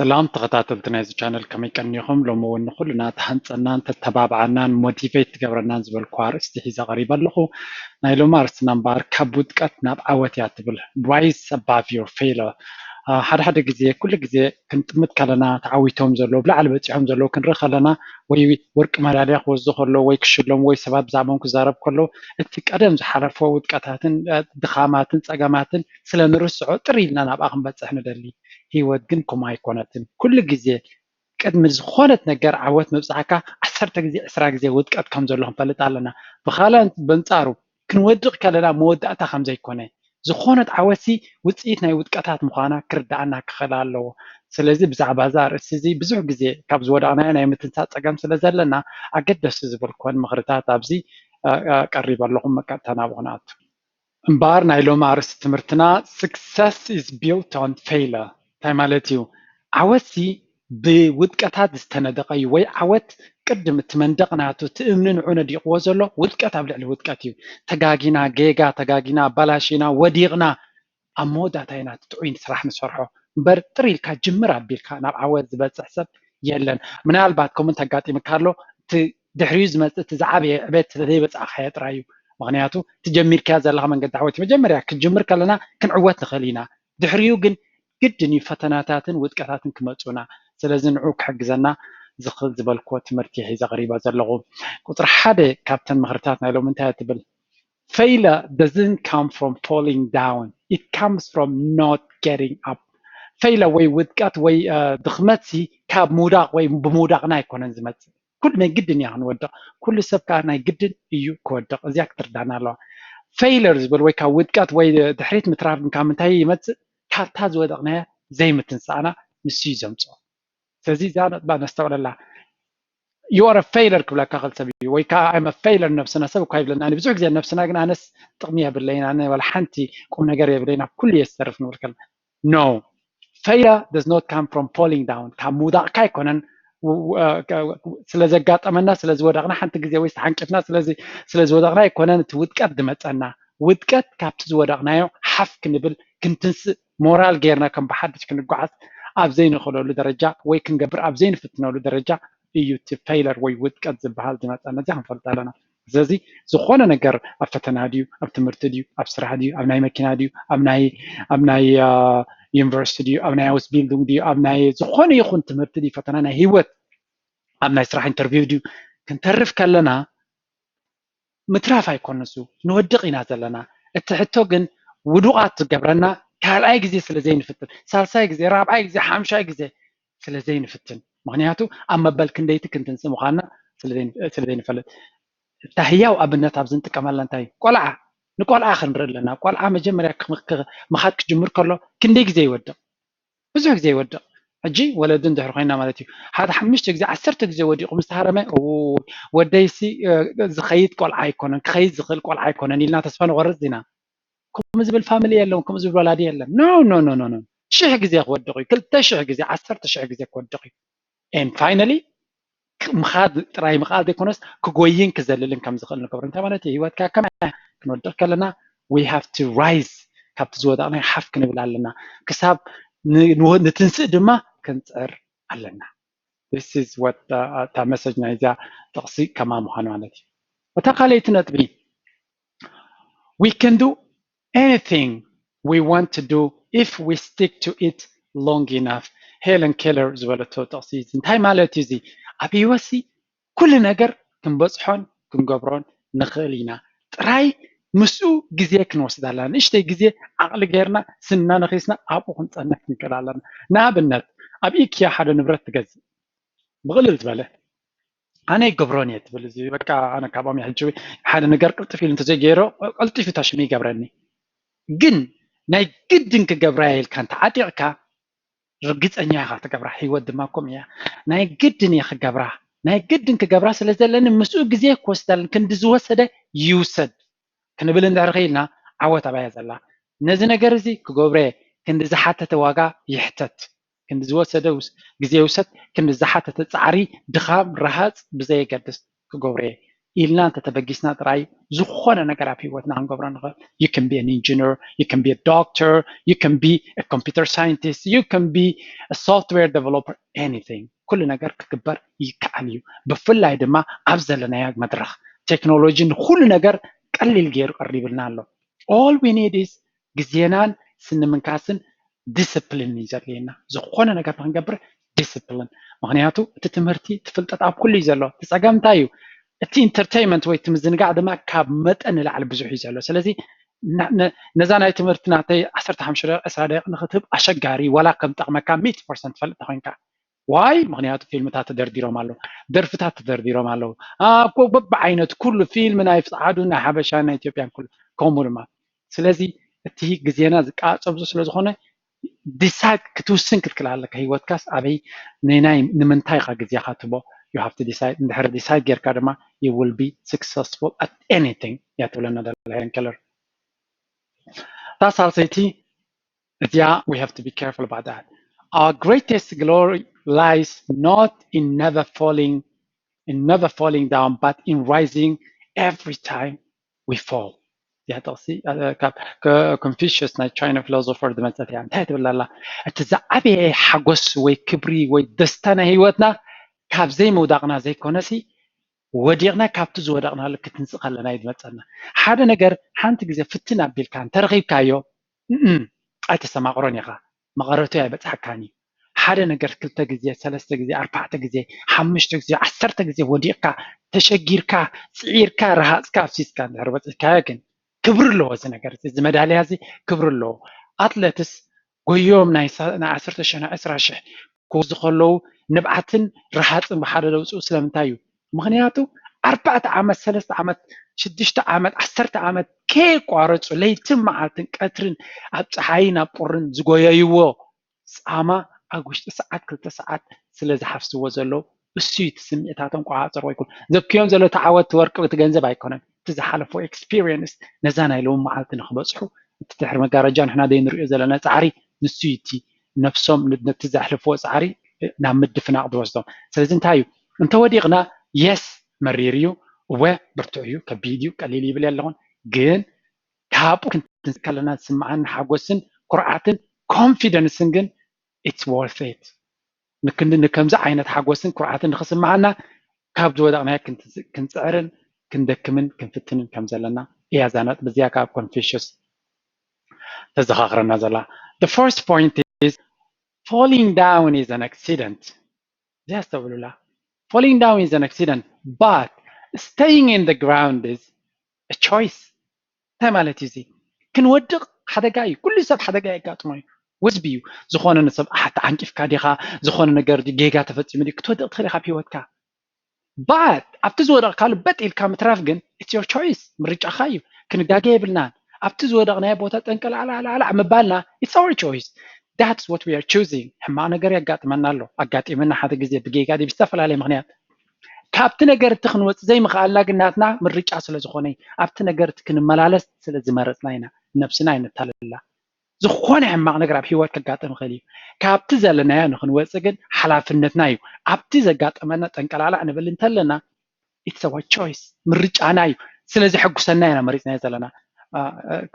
سلام تغطاتلتنا إذا channel كم يكنيهم لو مو إنه كلنا تحنصنا تتبابعنا موتيفيت جبرنا زبل كوار استحيزة غريبة له نايلو مارس نمبر كبوت كتنا بعوات يعتبل rise above your failure حدا جزء كل جزء كنت متكلنا تعويتهم زلوا بلا على بتشهم زلوا كن رخلنا وي ورك مالاريخ وزخلوا ويكشلهم وي سبب زعمهم كزارب كله اتك أدم زحرف وودكاتن دخاماتن سجاماتن سلنا رسعو تريلنا نبأهم بتحنا دلي هيوت جنكم أيقوناتن كل جزء قدم زخونت نجار عوات مبزعكا 10 جزء 10 جزء ودكات كم زلهم فلت علنا بخالا بنصارو كنودق كلنا مودعتا خمزة يكونه زخونت عواسي وصيت ناي ودقاتات مخانا كردانا كخلالو سلازي بزعبا زار اسزي بزح جزء كاب زودانا ناي متنسات صقام سلازلنا اقدس زبل كون مخرتات ابزي قريب لهم مكتنا بغنات امبار نايلو مارس تمرتنا success is built on failure تايمالتيو عواسي بودقاتات استندقي وي عوت قدم تمندقناتو تأمنن عنا ديق وزلو ودقات ابلع الودقاتيو تقاقينا جيغا تقاقينا بلاشينا وديغنا أمودا تاينا تتعوين سراح نسرحو بر تريل كا جمرا بيلكا ناب عوض زبات حسب يلن من البعض كومنت قاطي مكارلو دحريز ما تزعبي بيت تذيبت اخيات رايو مغنياتو تجمير كذا لها من قد دعوتي مجمر ياك تجمر كلنا كن عوات نخلينا دحريو جن قدني فتناتاتن ودقاتاتن كمصونا سلازن عوك حجزنا زخل زبلكو تمرتي هي غريبه زلغو قطر حدا كابتن مغرتاتنا لو منتهى تبل failure doesn't come from falling down it comes from not getting up failure way ودقات way دخمتي كاب موداق way بموداقنا يكون زمت كل ما يقدن يعني ودق كل سبكا انا يقدن يو كودق ازي اكثر دانا له failures بالوي كا ودقات way دحريت متراف كان منتهي يمت كارتاز ودقنا زي متنسانا مسي زمصو سزي زانت با نستوعب الله you are a failure كبلا كاغل سبي وي كا I'm a failure نفسنا سبب كاي بلنا انا بزوج زي نفسنا قلنا ناس تقميها باللينا انا ولا حنتي قوم نقري باللينا كل يسترف نور كلمه no failure does not come from falling down كمودا كاي كونن ስለዚ ኣጋጠመና ስለዚ ወደቕና ሓንቲ ግዜ ወይ ሓንቂፍና ስለዚ ወደቕና ይኮነን እቲ ውድቀት ድመፀና ውድቀት ካብቲ ዝወደቕናዮ ሓፍ ክንብል ክንትንስእ ሞራል ጌርና ከም ብሓድሽ ክንጓዓዝ ኣብ ዘይንኽእለሉ ደረጃ ወይ ክንገብር ኣብ ዘይንፍትነሉ ደረጃ እዩ እቲ ፌይለር ወይ ውድቀት ዝበሃል ዝመፀና እዚ ክንፈልጥ ኣለና ስለዚ ዝኾነ ነገር ኣብ ፈተና ድዩ ኣብ ትምህርቲ ድዩ ኣብ ስራሕ ድዩ ኣብ ናይ መኪና ድዩ ኣብ ናይ ዩኒቨርሲቲ ድዩ ኣብ ናይ ሃውስ ቢልዲንግ ድዩ ኣብ ናይ ዝኾነ ይኹን ትምህርቲ ድዩ ፈተና ናይ ሂወት ኣብ ናይ ስራሕ ኢንተርቪው ድዩ ክንተርፍ ከለና ምትራፍ ኣይኮነሱ ንወድቕ ኢና ዘለና እቲ ሕቶ ግን ውዱቃት ዝገብረና ካልኣይ ግዜ ስለ ዘይንፍትን ሳልሳይ ግዜ ራብዓይ ግዜ ሓምሻይ ግዜ ስለ ዘይንፍትን ምክንያቱ ኣብ መበል ክንደይቲ ክንትንስእ ምዃንና ስለ ዘይንፈልጥ እታ ህያው ኣብነት ኣብዚ ንጥቀመላ እንታይ ቆልዓ ንቆልዓ ክንርኢ ኣለና ቆልዓ መጀመርያ ምኻድ ክጅምር ከሎ ክንደይ ግዜ ይወድቕ ብዙሕ ግዜ ይወድቕ ሕጂ ወለድን ድሕሪ ኮይና ማለት እዩ ሓደ 5 ግዜ 10 ግዜ ወዲቑ ምስ ተሃረመ ወደይሲ ዝኸይድ ቆልዓ ኣይኮነን ክኸይድ ዝኽእል ቆልዓ ኣይኮነን ኢልና ተስፋ ንቆርፅ ኢና ከምኡ ዝብል ፋሚሊ የለውም ከምኡ ዝብል ወላዲ የለን ኖ 1000 ግዜ ክወድቕ እዩ 2000 ግዜ 10000 ግዜ ክወድቕ እዩ and finally ምኻድ ጥራይ ምኻድ ዘይኮነስ ክጎይን ክዘልልን ከም ዝኽእል ንገብር እንታይ ማለት እዩ ሂወትካ ከመይ ክንወድቕ ከለና we have to rise ካብቲ ዝወደቕና ሓፍ ክንብል ኣለና ክሳብ ንትንስእ ድማ ክንፅዕር ኣለና this is what ta message ናይ እዛ ጥቕሲ ከማ ምዃኑ ማለት እዩ እታ ካልአይቲ ነጥቢ we can do anything we want to do if we stick to it long enough ሄለን ኬለር ዝበለቶ ጥቕሲ እንታይ ማለት እዩ እዚ ኣብ ሂወሲ ኩሉ ነገር ክንበፅሖን ክንገብሮን ንኽእል ኢና ጥራይ ምስኡ ግዜ ክንወስድ ኣለና ንእሽተይ ግዜ ዓቕሊ ጌርና ስና ነኺስና ኣብኡ ክንፀንሕ ክንክእል ኣለና ንኣብነት ኣብ ኢክያ ሓደ ንብረት ትገዝእ ብቕልል ዝበለ ኣነ ይገብሮን እየ ትብል እዚ በቃ ኣነ ካብኦም ሕጂ ሓደ ነገር ቅልጥፍ ኢሉ እንተዘይገይሮ ቀልጢፉ ተሽሚ ይገብረኒ ግን ናይ ግድን ክገብራ ኢልካ እንተዓጢቕካ ርግፀኛ ኢኻ ትገብራ ሂወት ድማ ከምኡ እያ ናይ ግድን እየ ክገብራ ናይ ግድን ክገብራ ስለ ዘለኒ ምስኡ ግዜ ክወስድ ኣለኒ ክንዲ ዝወሰደ ይውሰድ ክንብል እንድሕር ኸይልና ዓወት ኣባያ ዘላ ነዚ ነገር እዚ ክገብረ ክንዲ ዝሓተተ ዋጋ ይሕተት ክንዲ ዝወሰደ ግዜ ይውሰድ ክንዲ ዝሓተተ ፃዕሪ ድኻም ረሃፅ ብዘየገድስ ክገብረ إلنا أنت تبقيسنا تراي زخونة نقرأ في وقتنا عن قبرنا نقول you can be an engineer, you can be a doctor, you can be a computer scientist, you can be a software developer, anything. كل نقر كبر يكعليو بفلا يدما أفضل لنا يا مدرخ تكنولوجي كل نقر قليل غير قريب لنا له. All we need is جزينان سن من كاسن discipline يزال لنا زخونة نقر بنقبر discipline. معناته تتمرتي تفلتت أب كل يزال تسأقام تايو እቲ ኢንተርቴይንመንት ወይ ትምዝንጋዕ ድማ ካብ መጠን ንላዕሊ ብዙሕ እዩ ዘሎ ስለዚ ነዛ ናይ ትምህርቲ ናተይ 15 20 ደቂቕ ንክትህብ ኣሸጋሪ ዋላ ከም ጠቕመካ 100% ትፈልጥ ኮይንካ ዋይ ምክንያቱ ፊልምታት ተደርዲሮም ኣለዉ ደርፍታት ተደርዲሮም ኣለዉ በብዓይነት ኩሉ ፊልም ናይ ፍፃዓዱ ናይ ሓበሻ ናይ ኢትዮጵያን ኩሉ ከምኡ ድማ ስለዚ እቲ ግዜና ዝቃፀብዙ ስለዝኾነ ዲሳይድ ክትውስን ክትክእል ኣለካ ሂወትካስ ኣበይ ንምንታይ ኢኻ ግዜኻ ትቦ. You have to decide. And the decide Gerkadama, you will be successful at anything. Yatulana Helen Keller. That's also it. Yeah, we have to be careful about that. Our greatest glory lies not in never falling down, but in rising every time we fall. Yeah, that's Confucius, na China philosopher, the message. Yeah, that's what Allah. It's a abi hagos way kibri way destana hiwatna. ካብ ዘይምውዳቕና ዘይኮነሲ ወዲቕና ካብቲ ዝወዳቕና ክትንፅእ ከለና ይድመፀና ሓደ ነገር ሓንቲ ግዜ ፍትን ኣቢልካ እንተረኺብካዮ ኣይተሰማቕሮን ኢኻ መቐረቱ ኣይበፅሐካን እዩ ሓደ ነገር 2 ግዜ 3 ግዜ 4 ግዜ 5 ግዜ 10 ግዜ ወዲቕካ ተሸጊርካ ፅዒርካ ረሃፅካ ኣብሲስካ እንድሕር በፂሕካዮ ግን ክብሪ ኣለዎ እዚ ነገር እዚ መዳልያ እዚ ክብሪ ኣለዎ ኣትሌትስ ጎዮም ናይ 10,000 20,000 ክወስዱ ከለዉ ንብዓትን ረሃፅን ብሓደ ደውፅኡ ስለምንታይ እዩ ምክንያቱ 4 ዓመት 3 ዓመት 6 ዓመት 10 ዓመት ከይቋረፁ ለይትን መዓልትን ቀትርን ኣብ ፀሓይን ኣብ ቁርን ዝጎየይዎ ፃማ ኣብ ውሽጢ ሰዓት 2 ሰዓት ስለዝሓፍስዎ ዘለዉ እሱ እቲ ስምዒታቶም ቋፅር ወይኩን ዘብክዮም ዘሎ ተዓወት ወርቂ እቲ ገንዘብ ኣይኮነን እቲ ዝሓለፎ ኤክስፒሪየንስ ነዛ ናይ ሎም መዓልቲ ንክበፅሑ እቲ ድሕሪ መጋረጃ ንሕና ደይንሪኦ ዘለና ፃዕሪ ንሱ እቲ ነፍሶም ነቲ ዘሕልፍዎ ፃዕሪ ናብ ምድፍናቕ ዝወስዶም ስለዚ እንታይ እዩ እንተወዲቕና የስ መሪር እዩ እወ ብርቱዕ እዩ ከቢድ እዩ ቀሊል ይብል ኣለኹን ግን ካብኡ ክንትንስ ከለና ዝስማዓና ሓጎስን ኩርዓትን ኮንፊደንስን ግን it's worth it ንከምዚ ዓይነት ሓጎስን ኩርዓትን ንክስማዓና ካብ ዝወዳቕናዮ ክንፅዕርን ክንደክምን ክንፍትንን ከም ዘለና እያ ዛናጥ በዚያ ካብ ኮንፊሽስ ተዘኻኽረና ዘላ. The first point is falling down is an accident. Just falling down is an accident, but staying in the ground is a choice. تمالت يزي كنودق حدقة كل سب حدقة يقاطمه وزبيو زخون نسب حتى عنك في كاديها زخون نجار جيجا تفتي مدي كتودق تخلي خبي وتكا but أبتزودق قال بتقل كام ترافقن it's your choice مريج أخايو كنجاجي بلنا أبتزودق نيابوتات أنكل على مبالنا it's our choice. That's what we are choosing. حما نجار يقاطمنا له أقاطمنا حتى جزء بجيجا دي بيستفل عليه مغنيات ካብቲ ነገር ትኽንወፅ ዘይምኽኣልና ግናትና ምርጫ ስለ ዝኾነ ኣብቲ ነገር ክንመላለስ ስለ ዝመረፅና ኢና ነፍስና ይነታለላ ዝኾነ ሕማቕ ነገር ኣብ ሂወት ከጋጥም ይኽእል እዩ ካብቲ ዘለናዮ ንክንወፅእ ግን ሓላፍነትና እዩ ኣብቲ ዘጋጠመና ጠንቀላላዕ ንብል እንተለና it's our choice ምርጫና እዩ ስለዚ ሕጉሰና ኢና መሪፅና ዘለና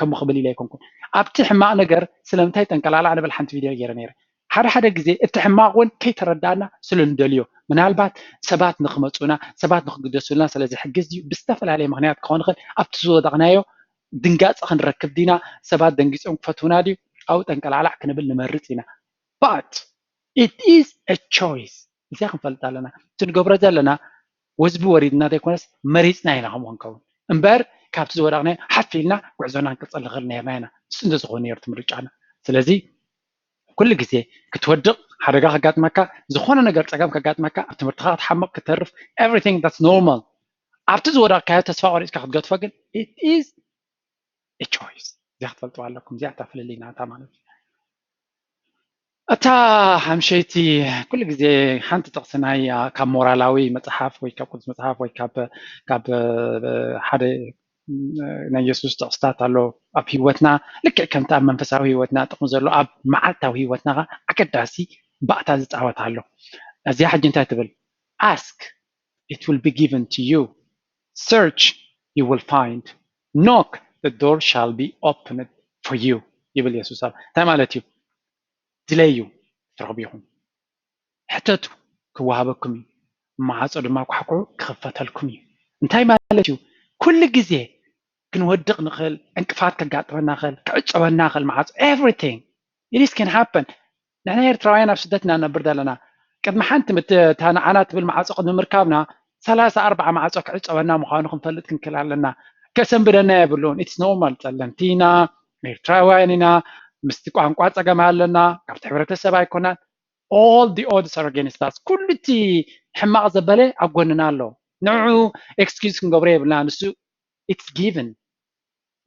ከምኡ ክብል ኢለ ኣይኮንኩን ኣብቲ ሕማቕ ነገር ስለምንታይ ጠንቀላላዕ ንብል ሓንቲ ቪድዮ ገይረ ነይረ ሓደ ግዜ እቲ ሕማቕ እውን ከይተረዳእና ስለንደልዮ ምናልባት ሰባት ንክመፁና ሰባት ንክግደሱልና ስለዚ ሕግዝ እዩ ብዝተፈላለየ ምክንያት ክኾን ይኽእል ኣብቲ ዝወዳቕናዮ ድንጋፂ ክንረክብ ዲና ሰባት ደንጊፆም ክፈትውና ድዩ ኣብኡ ጠንቀላላዕ ክንብል ንመርፅ ኢና but it is a choice እዚኣ ክንፈልጥ ኣለና እቲ ንገብሮ ዘለና ወዝቢ ወሪድና ዘይኮነስ መሪፅና ኢና ከምኡ ክንከውን እምበር ካብቲ ዝወዳቕናዮ ሓፊልና ጉዕዞና ክንቅፅል ንኽእል ነርና ኢና ንሱ እንተዝኾነ ነርቱ ምርጫና ስለዚ كل جزء كتودق حرجة خجات مكة زخونة نجار تجمع خجات مكة تمرتخات حمق كترف everything that's normal أبتز ورا كيا تسفع وريس كخد جات فجن it is a choice زي حتفلتوا علىكم زي حتفل اللي نعتمد أتا همشيتي كل جزء حنت تقصناي كمورالاوي متحف ويكابود متحف ويكاب حدا نيسوس تقصت على أب هوتنا لك كم تعب منفسه هوتنا تقول له أب معلته هوتنا أكداسي بعتها تعوت على زي حد أنت تقول ask it will be given to you search you will find knock the door shall be opened for you يبل يسوع እንታይ ማለት እዩ ድለዩ ትረኽቢኹም ሕተቱ ክወሃበኩም እዩ ማዕጾ ድማ ኳሕኩዑ ክኽፈተልኩም እዩ እንታይ ማለት እዩ ኩሉ ግዜ ክንወድቕ ንኽእል እንቅፋት ከጋጥመና ንኽእል ክዕፀበና ንኽእል ማዕጾ everything it can happen ንሕና ኤርትራውያን ኣብ ስደት ኢና ነብር ዘለና ቅድሚ ሓንቲ ንዓና ትብል ማዕጾ ቅድሚ ምርካብና 34 ማዕጾ ክዕፀበና ምዃኑ ክንፈልጥ ክንክእል ኣለና ከሰንብደና የብሉን ኢትስ ኖርማል ጸለምቲና ኤርትራውያን ኢና ምስቲ ቋንቋ ፀገም ኣለና ካብቲ ሕብረተሰብ ኣይኮናን all the odds are against us ኩሉ እቲ ሕማቕ ዘበለ ኣብ ጎንና ኣሎ ንዑ ኤክስኪውዝ ክንገብሮ የብልና ንሱ it's given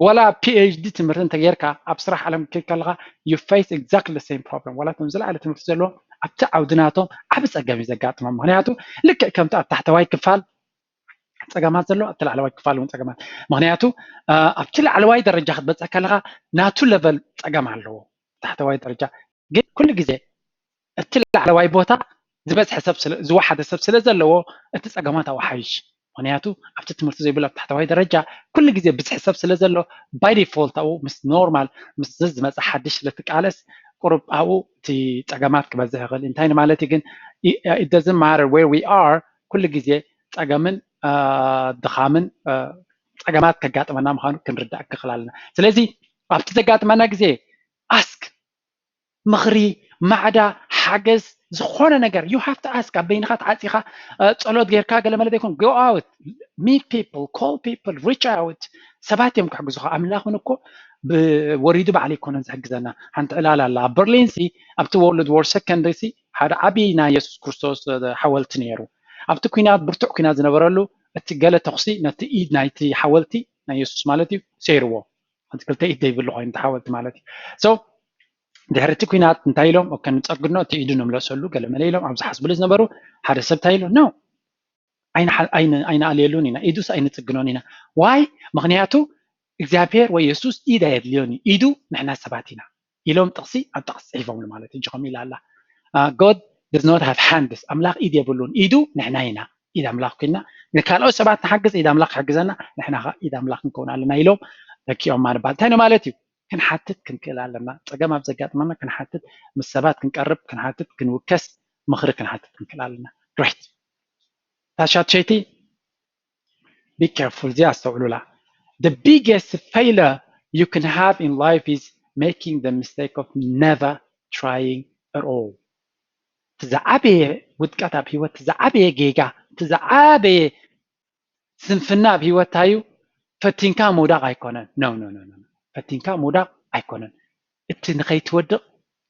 ولا PhD ትምህርቲ እንተጌርካ ኣብ ስራሕ ዓለም ከለኻ you face exactly the same problem ولا ተምዝላዕለ ትምህርቲ ዘሎ ኣብቲ ዓውድናቶም ዓብ ፀገም ዘጋጥሞም ምክንያቱ ልክዕ ከምቲ ኣብ ታሕተዋይ ክፋል ፀገማት ዘሎ ኣብቲ ላዕለዋይ ክፋል እውን ፀገማት ምክንያቱ ኣብቲ ላዕለዋይ ደረጃ ክትበፅሕ ከለኻ ናቱ ለቨል ፀገም ኣለዎ ታሕተዋይ ደረጃ ግን ኩሉ ግዜ እቲ ላዕለዋይ ቦታ ዝበፅሐ ሰብ ዝወሓደ ሰብ ስለ ዘለዎ እቲ ፀገማት ኣዋሓይሽ ምክንያቱ ኣብቲ ትምህርቲ ዘይብሉ ኣብ ታሕተዋይ ደረጃ ኩሉ ግዜ ብፅሕ ሰብ ስለ ዘሎ ባይ ዲፎልት ኣብኡ ምስ ኖርማል ምስ ዝመፅእ ሓድሽ ስለትቃለስ ቁሩብ ኣብኡ እቲ ፀገማት ክበዝሕ ይኽእል እንታይ ማለት እዩ ግን it doesn't matter where we are ኩሉ ግዜ ፀገምን ድኻምን ፀገማት ከጋጥመና ምዃኑ ክንርዳእ ክኽእል ኣለና ስለዚ ኣብቲ ዘጋጥመና ግዜ ask ምኽሪ ማዕዳ ሓገዝ ዝኾነ ነገር you have to ask ኣበይንኻ ተዓፂኻ ጸሎት ጌርካ ገለ ማለት ይኹን go out meet people call people reach out ሰባት እዮም ክሕግዙኻ ኣምላኽን እኮ ወሪዱ በዓል ይኮነን ዝሕግዘና ሓንቲ ዕላል ኣላ ኣብ በርሊን ኣብቲ ወርልድ ዋር ሰከንድ ሓደ ዓብይ ናይ ኢየሱስ ክርስቶስ ሓወልቲ ነይሩ ኣብቲ ኩናት ብርቱዕ ኩናት ዝነበረሉ እቲ ገለ ተኽሲ ነቲ ኢድ ናይቲ ሓወልቲ ናይ ኢየሱስ ማለት እዩ ሰይርዎ እቲ ክልተ ኢድ ዘይብሉ ኮይኑ ሓወልቲ ማለት እዩ so ድሕሪ እቲ ኩናት እንታይ ኢሎም ከንፀግኖ እቲ ኢዱ ንምለሰሉ ገለ መለ ኢሎም ኣብ ዝሓስብሉ ዝነበሩ ሓደ ሰብ እንታይ ኢሉ ኖ ኣይንኣልየሉን ኢና ኢዱስ ኣይንፅግኖን ኢና ዋይ ምክንያቱ እግዚኣብሔር ወይ ኢየሱስ ኢድ ኣየድልዮን ኢዱ ንሕና ሰባት ኢና ኢሎም ጥቕሲ ኣብ ጥቕሲ ሒፎምሉ ማለት እዩ ጅኸም ኢላ ኣላ God does not have hands ኣምላኽ ኢድ የብሉን ኢዱ ንሕና ኢና ኢድ ኣምላኽ ኮይና ንካልኦት ሰባት ንሓግዝ ኢድ ኣምላኽ ክሕግዘና ንሕና ኸ ኢድ ኣምላኽ ክንከውን ኣለና ኢሎም ተኪኦም ማለት እንታይ ነው ማለት እዩ ክንሓትት ክንክእል ኣለና ፀገም ኣብ ዘጋጥመና ክንሓትት ምስ ሰባት ክንቀርብ ክንሓትት ክንውከስ ምኽሪ ክንሓትት ክንክእል ኣለና great ታሻትሸይቲ be careful እዚኣ ኣስተውዕሉላ the biggest failure you can have in life is making the mistake of never trying at all ትዛዓበየ ውድቀት ኣብ ሂወት ትዛዓበየ ጌጋ ትዛዓበየ ስንፍና ኣብ ሂወት ታዩ ፈቲንካ ምውዳቕ ኣይኮነን ኖ ፈቲንካ ምውዳቕ ኣይኮነን እቲ ንኸይትወድቕ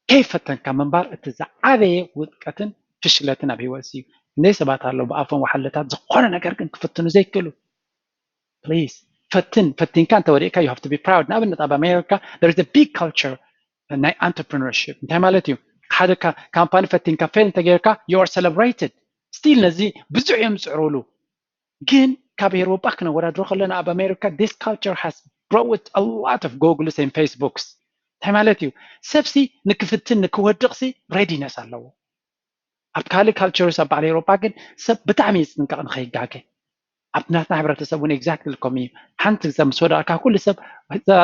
ከይፈተንካ ምንባር እቲ ዝዓበየ ውድቀትን ፍሽለትን ኣብ ሂወት እዩ እንደይ ሰባት ኣለዉ ብኣፎም ዋሓለታት ዝኾነ ነገር ግን ክፍትኑ ዘይክእሉ ፕሊዝ ፈቲንካ እንተወዲቕካ you have to be proud ንኣብነት ኣብ ኣሜሪካ there is a big culture ናይ entrepreneurship እንታይ ማለት እዩ ሓደ ካምፓኒ ፈቲንካ ፌል እንተጌርካ you are celebrated still ነዚ ብዙሕ እዮም ዝፅዕሩሉ ግን ካብ ኤሮጳ ክነወዳድሮ ከለና ኣብ ኣሜሪካ this culture has brought a lot of Googles and Facebooks እንታይ ማለት እዩ ሰብሲ ንክፍትን ንክወድቕሲ readiness ኣለዎ ኣብ ካልእ ካልቸርስ ኣብ በዓል ኤሮጳ ግን ሰብ ብጣዕሚ ይፅንቀቕ ንኸይጋገ ኣብ ናትና ሕብረተሰብ እውን ኤግዛክትሊ ከምኡ እዩ ሓንቲ ሰብ ምስ ወደቕካ ኩሉ ሰብ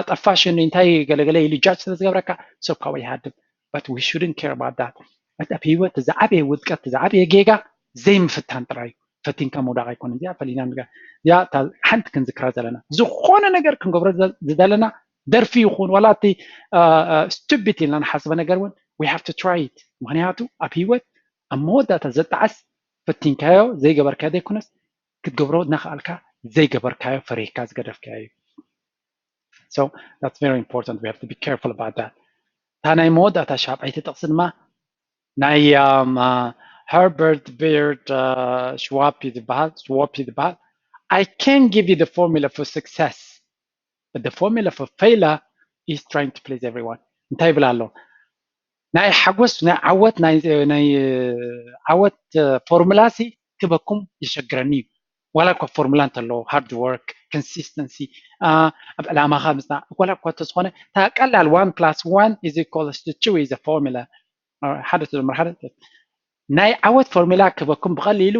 ጠፋሽን እንታይ ገለገለ ኢሉ ጃጅ ስለዝገብረካ ሰብካ ወይ ይሃድም but we shouldn't care about that ኣብ ሂወት ዝዓበየ ውድቀት ዝዓበየ ጌጋ ዘይምፍታን ጥራይ ፈቲንካ ምውዳቕ ኣይኮነን እዚኣ ፈሊና እዚኣ ሓንቲ ክንዝክራ ዘለና ዝኾነ ነገር ክንገብሮ ዝደለና ደርፊ ይኹን ዋላ እቲ stupid ኢልና ንሓስበ ነገር እውን we have to try it ምክንያቱ ኣብ ሂወት ኣብ መወዳእታ ዘጣዓስ ፈቲንካዮ ዘይገበርካዮ ዘይኮነስ ክትገብሮ እናኽኣልካ ዘይገበርካዮ ፈሪሕካ ዝገደፍካዮ እዩ so that's very important we have to be careful about that ታናይ መወዳእታ ሻብዓይቲ ጥቕሲ ድማ ናይ Herbert Beard Schwab ይዝበሃል I can't give you the formula for success but the formula for failure is trying to please everyone እንታይ ይብል ኣሎ ናይ ሓጎስ ናይ ዓወት ፎርሙላሲ ክበኩም ይሸግረኒ እዩ ዋላ እኳ ፎርሙላ እንተለዎ hard work consistency ኣብ ዕላማኻ ምፅናዕ ዋላ እኳ እንተዝኾነ እታ ቀላል 1+1 is equals to 2 is a formula ሓደ ተደምር ሓደ ናይ ዓወት ፎርሙላ ክበኩም ብቐሊሉ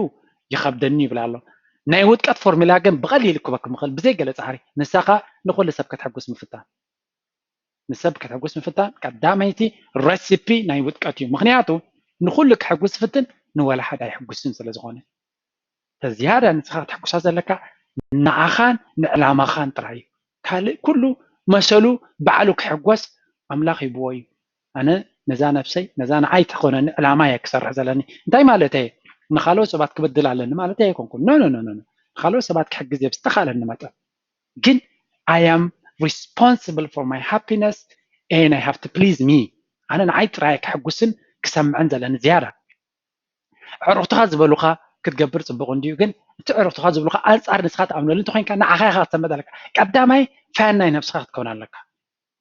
ይኸብደኒ ይብል ኣሎ ናይ ውድቀት ፎርሙላ ግን ብቀሊል ክበክም ይኽእል ብዘይ ገለ ፃዕሪ ንሳኻ ንኩሉ ሰብ ከተሐጉስ ምፍታን ንሰብ ከተሐጉስ ምፍታን ቀዳመይቲ ረሲፒ ናይ ውድቀት እዩ ምክንያቱ ንኩሉ ክሕጉስ ፍትን ንወላ ሓደ ኣይሕጉስን ስለ ዝኾነ ተዝያዳ ንስኻ ክትሕጉሳ ዘለካ ንዓኻን ንዕላማኻን ጥራይ ካልእ ኩሉ መሰሉ ባዕሉ ክሕጎስ ኣምላኽ ይብዎ እዩ ኣነ ነዛ ነፍሰይ ነዛ ንዓይ ትኾነኒ ዕላማ እየ ክሰርሕ ዘለኒ እንታይ ማለት እየ ንኻልኦት ሰባት ክበድል ኣለኒ ማለት ኣይኮንኩን ኖ ኖ ኖ ንኻልኦት ሰባት ክሕግዝ እየ ብዝተኻለኒ መጠን ግን I am responsible for my happiness and I have to please me ኣነ ንዓይ ጥራይ ክሕጉስን ክሰምዕን ዘለኒ ዝያዳ ዕሩኽትኻ ዝበሉኻ ክትገብር ፅቡቅ እንድዩ ግን እቲ ዕሩኽትኻ ዝብሉኻ ኣንፃር ንስኻ ተኣምነሉ እንተኮይንካ ንዓኻ ኢኻ ክትሰምዕ ዘለካ ቀዳማይ ፋን ናይ ነብስኻ ክትከውን ኣለካ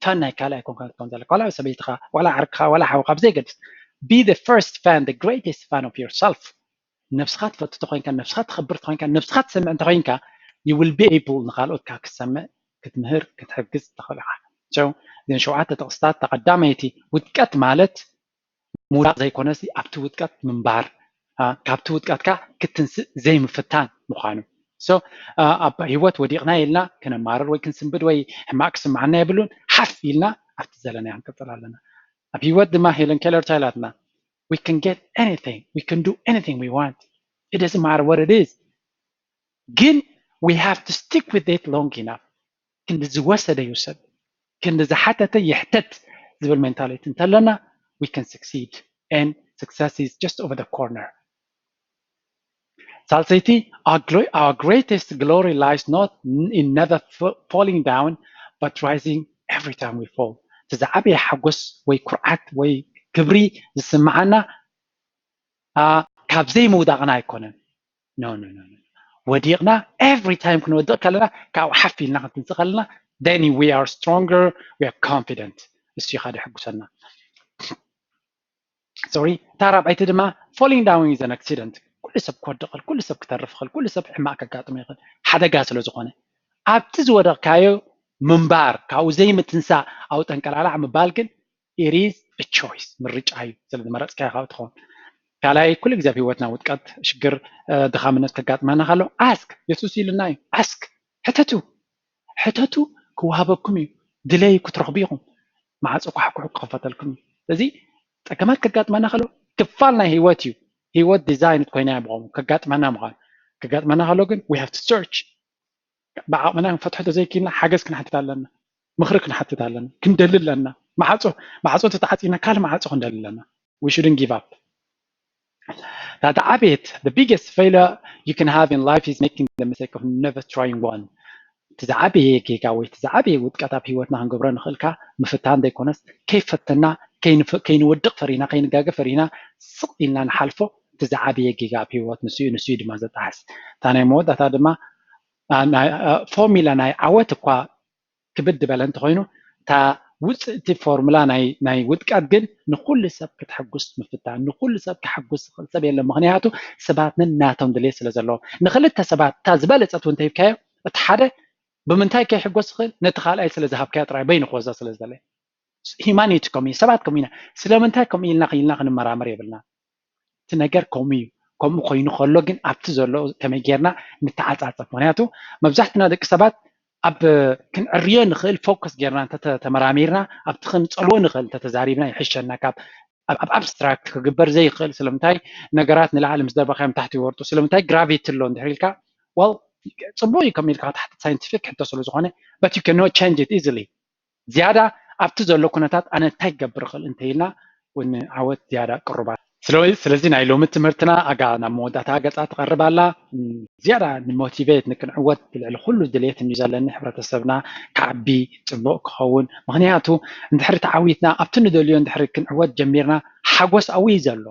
ፋን ናይ ካልኣይ ኮንካ ክትከውን ዘለካ ዋላ ሰበይትኻ ዋላ ዓርክኻ ዋላ ሓውካ ብዘይገድስ be the first fan the greatest fan of yourself ነብስኻ ትፈቱ ተኮይንካ ነብስኻ ትኽብር ተኮይንካ ነብስኻ ትሰምዕ እንተኮይንካ you will be able ንኻልኦትካ ክትሰምዕ ክትምህር ክትሕግዝ ትኽእል ኢኻ ጨው እዘን ሸውዓተ ጥቕስታት ተቐዳመይቲ ውድቀት ማለት ምውዳቕ ዘይኮነሲ ኣብቲ ውድቀት ምንባር ካብቲ ውድቀትካ ክትንስእ ዘይምፍታን ምዃኑ ኣብ ሂወት ወዲቕና ኢልና ክነማርር ወይ ክንስንብድ ወይ ሕማቅ ክስማዓና የብሉን ሓፍ ኢልና ኣብቲ ዘለና ክንቅፅል ኣለና ኣብ ሂወት ድማ ሄለን ኬለር ታይላትና we can get anything we can do anything we want it doesn't matter what it is ግን we have to stick with it long enough ክንዲ ዝወሰደ ይውሰድ ክንዲ ዝሓተተ ይሕተት ዝብል ሜንታሊቲ እንተለና we can succeed and success is just over the corner Salsaiti, our greatest glory lies not in never falling down, but rising every time we fall. تزعبي حقوس وي كرعات وي كبري زسمعنا كابزي مودغنا يكونن. No. وديقنا every time كنا ودق لنا كاو حفي لنا تنسقلنا then we are stronger, we are confident. الشيخ هذا حقوسنا. Sorry, ترى بعيد ما falling down is an accident. كل سب كودقل كل سب كترفخل كل سب حماك كاطم يخل حدا قاسلو زخونه ابت زودق كايو منبار كاو زي ما تنسى او تنقلالا عم بالكن it is a choice مرجعاي سلام مرص كاي خاوت خون كالاي كل غزا في وتنا وتقات شجر دخامنت كغاطمنا خالو اسك يسوس يلناي اسك حتتو كوهابكم دلي كترخبيهم مع صقو حكو كفتلكم ስለዚህ ጠቀማት ከጋጥመና خالو كفالنا هيوتيو هيوت ديزاين كوينا يبغون كقطمنا مخال كقطمنا خلو ግን we have to search بعقمنا فتحته زي كينا حاجز كنحتت لنا مخرج كنحتت لنا كندلل لنا معصو تتعطينا كل معصو كندلل لنا we shouldn't give up that habit the biggest failure you can have in life is making the mistake of never trying one تزعبي كيكاوي تزعبي وتقطع هيوتنا هنغبر نخلكا مفتان ديكونس كيف فتنا كاين ودق فرينا كاين غاغ فرينا سقينا نحالفو تزعبي جيجا بيوت نسيو دما زتاحس تاني مودة دما فورمولا ناي عوت كوا كبد بلن تخوينو تا وصلت فورمولا ناي ودقات ግን ንኩሉ ሰብ ክትሐጉስ ምፍታን ንኩሉ ሰብ ክሐጉስ ሰብ የለም ምክንያቱ ሰባትን ናቶም ድሌ ስለ ዘለዎ ንክልተ ሰባት ታ ዝበለፀት ወንተ ይብካዮ እቲ ሓደ ብምንታይ ከይሕጎስ ይኽእል ነቲ ካልኣይ ስለ ዝሃብካዮ ጥራይ በይኑ ክወዛ ስለ ዝደለ ሂማኒቲ ኮሚ ሰባት ኮሚና ስለምንታይ ኮሚ ኢልና ክንመራመር የብልና እቲ ነገር ኮሚዩ ከምኡ ኮይኑ ከሎ ግን ኣብቲ ዘሎ ከመይ ጌርና ንተዓጻጸፍ ምክንያቱ መብዛሕትና ደቂ ሰባት ኣብ ክንዕርዮ ንኽእል ፎከስ ጌርና ተመራሚርና ኣብቲ ክንፀልዎ ንኽእል ተተዛሪብና ይሕሸና ካብ ኣብ ኣብስትራክት ክግበር ዘይኽእል ስለምንታይ ነገራት ንላዕሊ ምስ ደርበኻዮም ታሕቲ ይወርጡ ስለምንታይ ግራቪቲ ኣሎ እንድሕር ኢልካ well ፅቡቅ እዩ ከመይ ኢልካ ታሕቲ ሳይንቲፊክ ሕቶ ስለ ዝኾነ but you cannot change it easily ዝያዳ ኣብቲ ዘሎ ኩነታት ኣነ እንታይ ክገብር ይኽእል እንተኢልና ወንዓወት ዝያዳ ቅሩባት ስለዚህ ናይ ሎሚ ትምህርትና ኣጋና መወዳእታ ገጻ ትቐርብ ኣላ ዝያዳ ንሞቲቬት ንክንዕወት ብልዕሊ ኩሉ ድሌት እዩ ዘለኒ ሕብረተሰብና ከዓቢ ፅቡቅ ክኸውን ምክንያቱ እንድሕሪ ተዓዊትና ኣብቲ ንደልዮ እንድሕሪ ክንዕወት ጀሚርና ሓጎስ ኣውይ ዘሎ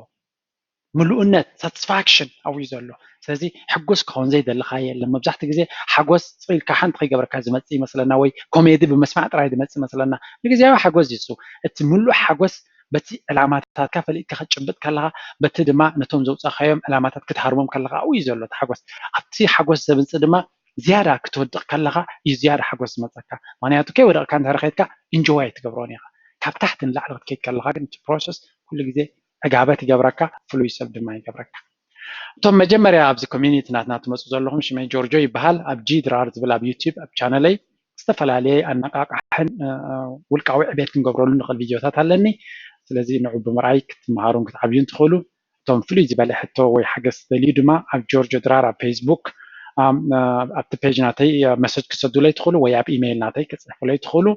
ምሉእነት ሳቲስፋክሽን ኣውይ ዘሎ ስለዚ ሕጉስ ክኸውን ዘይደለካ የለን መብዛሕትኡ ግዜ ሓጎስ ፅኢልካ ሓንቲ ከይገበርካ ዝመፅእ ይመስለና ወይ ኮሜዲ ብመስማዕ ጥራይ ዝመፅእ ይመስለና ንግዜያዊ ሓጎስ ይሱ እቲ ምሉእ ሓጎስ በቲ ዕላማታትካ ፈሊጥካ ክትጭብጥ ከለካ በቲ ድማ ነቶም ዘውፃእካዮም ዕላማታት ክትሃርሞም ከለካ ኣውይ ዘሎ እቲ ሓጎስ ኣብቲ ሓጎስ ዘምፅእ ድማ ዝያዳ ክትወድቕ ከለካ እዩ ዝያዳ ሓጎስ ዝመፀካ ምክንያቱ ከይወደቕካ እንድሕር ከይድካ ኢንጆይ ትገብሮን ኢኻ ካብ ታሕቲ ንላዕሊ ክትከይድ ከለካ ግን እቲ ፕሮሰስ ኩሉ ግዜ ዕጋበት ይገብረካ ፍሉይ ሰብ ድማ ይገብረካ እቶም መጀመርያ ኣብዚ ኮሚኒቲ ናትና ትመፁ ዘለኹም ሽመይ ጆርጆ ይበሃል ኣብ ጂ ድራር ዝብል ኣብ ዩቲዩብ ኣብ ቻነለይ ዝተፈላለየ ኣነቃቃሕን ውልቃዊ ዕቤት ክንገብረሉ ንኽእል ቪድዮታት ኣለኒ ስለዚ ንዑ ብምርኣይ ክትመሃሩን ክትዓብዩን ትኽእሉ እቶም ፍሉይ ዝበለ ሕቶ ወይ ሓገዝ ትደልዩ ድማ ኣብ ጆርጆ ድራር ኣብ ፌስቡክ ኣብቲ ፔጅ ናተይ መሰጅ ክሰዱለይ ትኽእሉ ወይ ኣብ ኢሜይል ናተይ ክፅሕፉለይ ትኽእሉ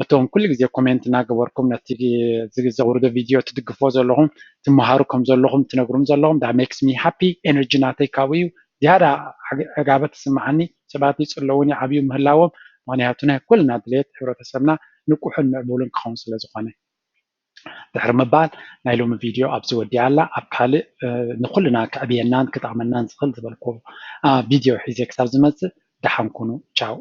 እቶም ኩሉ ግዜ ኮሜንት እናገበርኩም ነቲ ዘውርዶ ቪድዮ ትድግፎ ዘለኹም ትመሃሩ ከም ዘለኹም ትነግሩም ዘለኹም ዳ ሜክስ ሚ ሃፒ ኤነርጂ ናተይ ካብኡ እዩ ዝያዳ ዕጋበት ዝስማዓኒ ሰባት ይፅለዉን ይዓብዩ ምህላዎም ምክንያቱ ናይ ኩልና ድሌት ሕብረተሰብና ንቁሕን ምዕቡልን ክኸውን ስለ ዝኾነ ድሕሪ ምባል ናይ ሎሚ ቪድዮ ኣብዚ ወዲኣ ኣላ ኣብ ካልእ ንኩልና ክዕብየናን ክጠቕመናን ዝኽእል ዝበልኩ ቪድዮ ሒዘ ክሳብ ዝመፅእ ደሓን ኩኑ ቻው